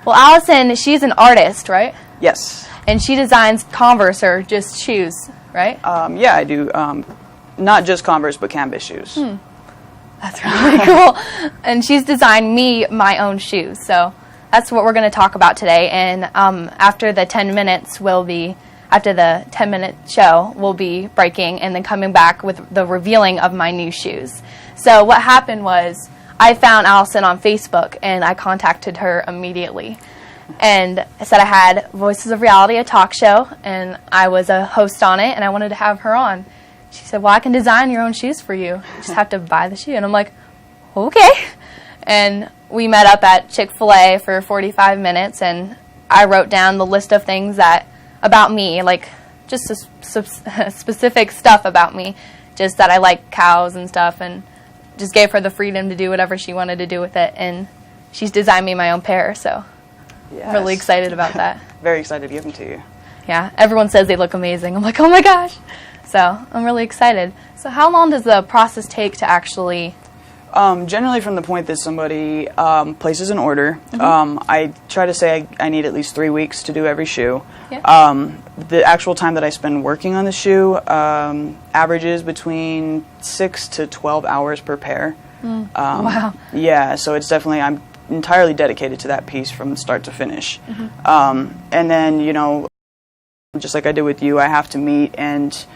Well, Allison, she's an artist, right? Yes. And she designs Converse or just shoes, right? Yeah, I do. Not just Converse, but canvas shoes. That's really cool. And she's designed me my own shoes. So that's what we're going to talk about today. And after the 10 minutes, after the 10-minute show, we'll be breaking and then coming back with the revealing of my new shoes. So what happened was I found Allison on Facebook, and I contacted her immediately. And I said I had Voices of Reality, a talk show, and I was a host on it, and I wanted to have her on. She said, well, I can design your own shoes for you. You just have to buy the shoe. And I'm like, okay. And we met up at Chick-fil-A for 45 minutes, and I wrote down the list of things about me, like just specific stuff about me, just that I like cows and stuff, and just gave her the freedom to do whatever she wanted to do with it. And she's designed me my own pair, so Yes. I'm really excited about that. Very excited to give them to you. Yeah, everyone says they look amazing. I'm like, oh my gosh. So I'm really excited. So how long does the process take to actually... Generally from the point that somebody places an order, I try to say I need at least 3 weeks to do every shoe. Yeah. The actual time that I spend working on the shoe averages between 6 to 12 hours per pair. Wow. Yeah, so it's definitely, I'm entirely dedicated to that piece from start to finish. And then, you know, just like I did with you, I have to meet and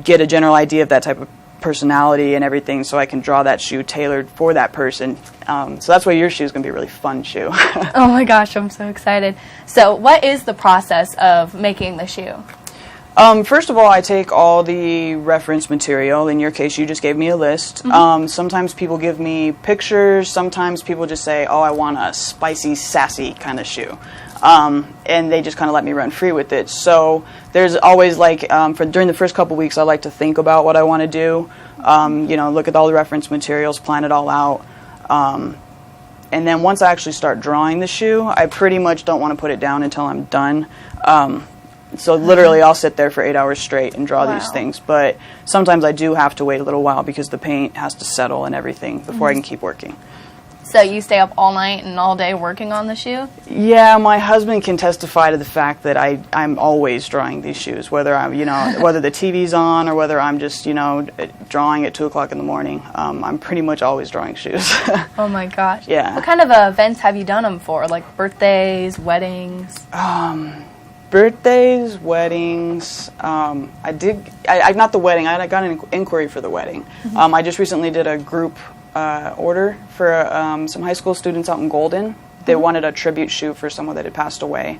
get a general idea of that type of personality and everything, so I can draw that shoe tailored for that person. So that's why your shoe is going to be a really fun shoe. Oh my gosh, I'm so excited. So what is the process of making the shoe? First of all, I take all the reference material. In your case, you just gave me a list. Sometimes people give me pictures. Sometimes people just say, oh, I want a spicy, sassy kind of shoe. And they just kind of let me run free with it. So there's always like, during the first couple weeks, I like to think about what I want to do. You know, look at all the reference materials, plan it all out. And then once I actually start drawing the shoe, I pretty much don't want to put it down until I'm done. So literally I'll sit there for 8 hours straight and draw these things. But sometimes I do have to wait a little while because the paint has to settle and everything before I can keep working. So you stay up all night and all day working on the shoe? Yeah, my husband can testify to the fact that I'm always drawing these shoes, whether I'm, you know, whether the TV's on or whether I'm just, you know, drawing at 2 o'clock in the morning. I'm pretty much always drawing shoes. Oh my gosh. Yeah. What kind of events have you done them for? Like birthdays, weddings? Birthdays, weddings. I not the wedding. I got an inquiry for the wedding. I just recently did a group order for some high school students out in Golden. They wanted a tribute shoe for someone that had passed away.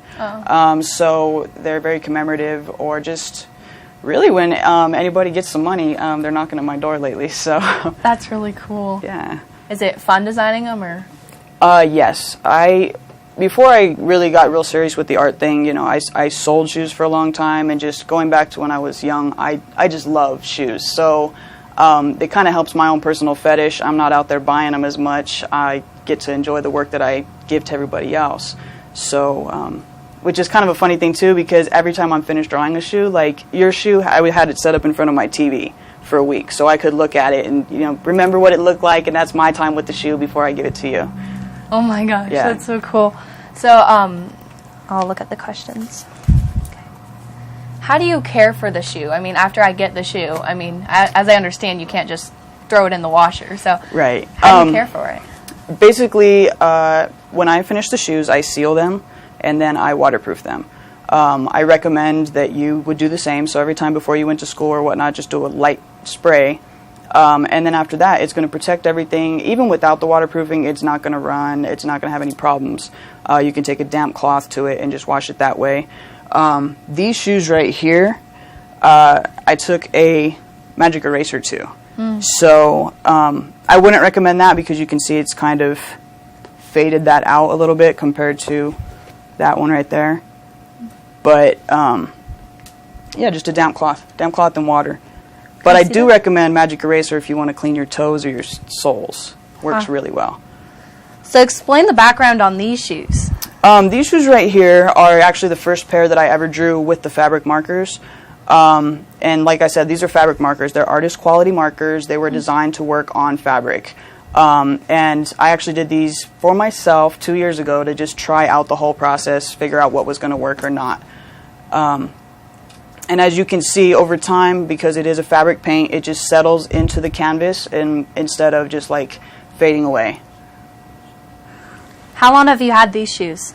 So they're very commemorative, or just really when anybody gets some money, they're knocking at my door lately. So that's really cool. Yeah. Is it fun designing them, or? Yes. Before I really got real serious with the art thing, you know, I sold shoes for a long time, and just going back to when I was young, I just love shoes. So it kind of helps my own personal fetish. I'm not out there buying them as much. I get to enjoy the work that I give to everybody else. So, which is kind of a funny thing too, because every time I'm finished drawing a shoe, like your shoe, I had it set up in front of my TV for a week, so I could look at it and, you know, remember what it looked like, and that's my time with the shoe before I give it to you. Oh my gosh, Yeah. That's so cool. So, I'll look at the questions. Okay. How do you care for the shoe? I mean, after I get the shoe, I mean, as I understand, you can't just throw it in the washer. So, right. How do you care for it? Basically, when I finish the shoes, I seal them, and then I waterproof them. I recommend that you would do the same. So every time before you went to school or whatnot, just do a light spray. And then after that, it's going to protect everything. Even without the waterproofing, it's not going to run. It's not going to have any problems. You can take a damp cloth to it and just wash it that way. These shoes right here, I took a magic eraser to. So I wouldn't recommend that, because you can see it's kind of faded that out a little bit compared to that one right there. But yeah, just a damp cloth and water. But I do recommend magic eraser if you want to clean your toes or your soles. Works really well. So explain the background on these shoes. These shoes right here are actually the first pair that I ever drew with the fabric markers. And like I said, these are fabric markers. They're artist quality markers. They were designed to work on fabric. And I actually did these for myself 2 years ago to just try out the whole process, figure out what was going to work or not. And as you can see over time, because it is a fabric paint, it just settles into the canvas and instead of just like fading away. How long have you had these shoes?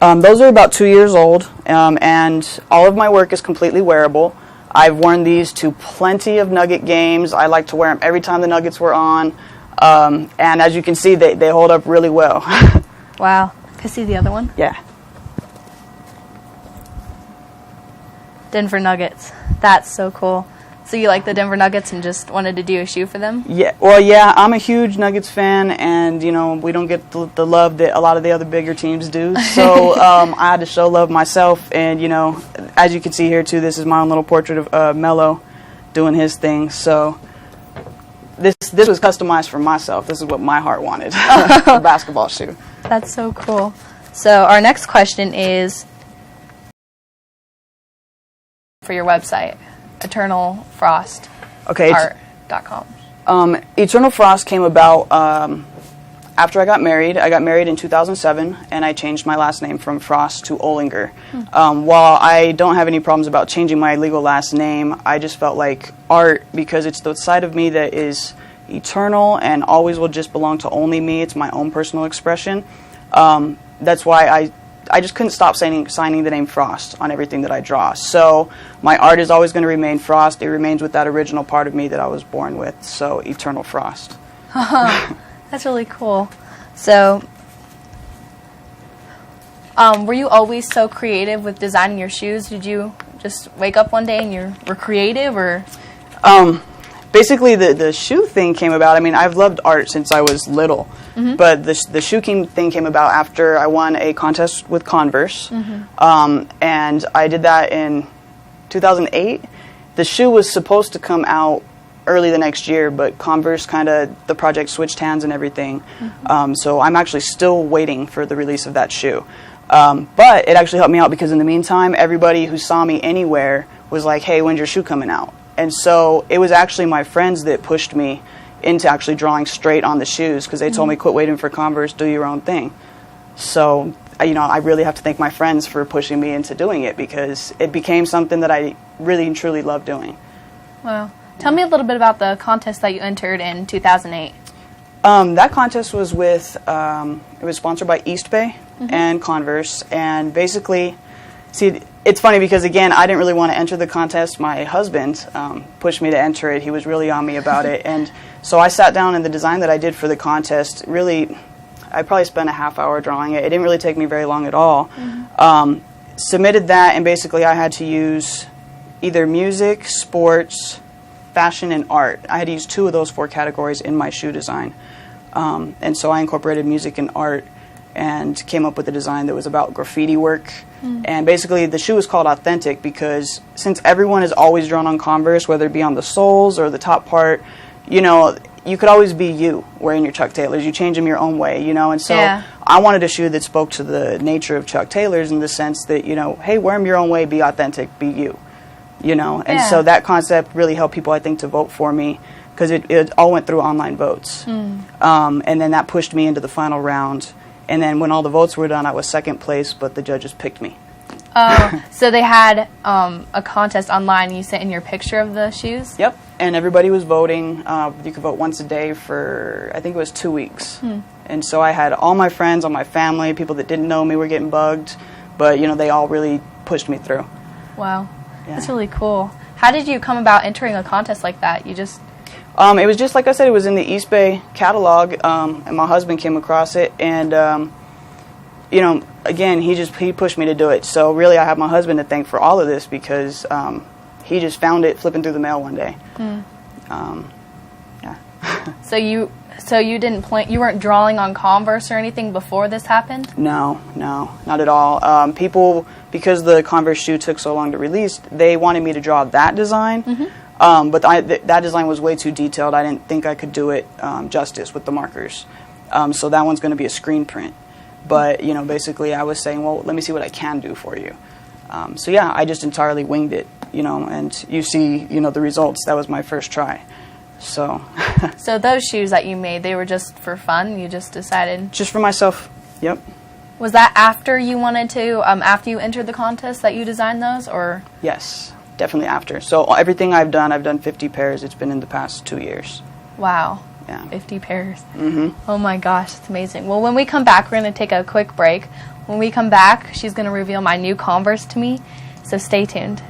Those are about 2 years old, and all of my work is completely wearable. I've worn these to plenty of Nugget games. I like to wear them every time the Nuggets were on. And as you can see, they hold up really well. Wow. Can I see the other one? Yeah. Denver Nuggets. That's so cool. So you like the Denver Nuggets and just wanted to do a shoe for them? Yeah. Well, yeah, I'm a huge Nuggets fan, and, you know, we don't get the love that a lot of the other bigger teams do. So I had to show love myself, and, you know, as you can see here, too, this is my own little portrait of Melo doing his thing. So this was customized for myself. This is what my heart wanted, a basketball shoe. That's so cool. So our next question is for your website, eternalfrostart.com. Eternal Frost came about after I got married. I got married in 2007, and I changed my last name from Frost to Olinger. While I don't have any problems about changing my legal last name, I just felt like art, because it's the side of me that is eternal and always will just belong to only me. It's my own personal expression. That's why I just couldn't stop signing the name Frost on everything that I draw. So my art is always going to remain Frost. It remains with that original part of me that I was born with. So Eternal Frost. That's really cool. So were you always so creative with designing your shoes? Did you just wake up one day and you were creative, or? Basically, the shoe thing came about. I mean, I've loved art since I was little, but the shoe thing came about after I won a contest with Converse, and I did that in 2008. The shoe was supposed to come out early the next year, but Converse the project switched hands and everything, so I'm actually still waiting for the release of that shoe. But it actually helped me out, because in the meantime, everybody who saw me anywhere was like, hey, when's your shoe coming out? And so it was actually my friends that pushed me into actually drawing straight on the shoes, because they told me, quit waiting for Converse, do your own thing. So, you know, I really have to thank my friends for pushing me into doing it, because it became something that I really and truly love doing. Wow. Tell me a little bit about the contest that you entered in 2008. That contest was with, it was sponsored by East Bay and Converse, and basically, see, it's funny because, again, I didn't really want to enter the contest. My husband pushed me to enter it. He was really on me about it. And so I sat down, and the design that I did for the contest, really, I probably spent a half hour drawing it. It didn't really take me very long at all. Submitted that, and basically I had to use either music, sports, fashion, and art. I had to use 2 of those 4 categories in my shoe design. And so I incorporated music and art and came up with a design that was about graffiti work. And basically the shoe is called Authentic because since everyone is always drawn on Converse, whether it be on the soles or the top part, you know, you could always be you wearing your Chuck Taylors. You change them your own way, you know, and so I wanted a shoe that spoke to the nature of Chuck Taylors in the sense that, you know, hey, wear them your own way, be authentic, be you, you know. And so that concept really helped people, I think, to vote for me because it all went through online votes. And then that pushed me into the final round. And then when all the votes were done, I was second place, but the judges picked me. Oh, so they had a contest online, and you sent in your picture of the shoes? Yep, and everybody was voting. You could vote once a day for, I think it was 2 weeks. And so I had all my friends, all my family, people that didn't know me were getting bugged, but, you know, they all really pushed me through. Wow, that's really cool. How did you come about entering a contest like that? You just... it was just, like I said, it was in the East Bay catalog, and my husband came across it, and, you know, again, he pushed me to do it. So really I have my husband to thank for all of this because he just found it flipping through the mail one day. So you didn't you weren't drawing on Converse or anything before this happened? No, not at all. People, because the Converse shoe took so long to release, they wanted me to draw that design. But that design was way too detailed. I didn't think I could do it justice with the markers. So that one's going to be a screen print. But, you know, basically I was saying, well, let me see what I can do for you. So, yeah, I just entirely winged it, you know, and you see, you know, the results. That was my first try. So, So those shoes that you made, they were just for fun? You just decided? just for myself, yep. Was that after you wanted to, after you entered the contest that you designed those, or? Yes, definitely after. So everything I've done 50 pairs. It's been in the past 2 years. Wow. Yeah. 50 pairs. Mm-hmm. Oh my gosh, it's amazing. Well, when we come back, we're going to take a quick break. When we come back, she's going to reveal my new Converse to me, so stay tuned.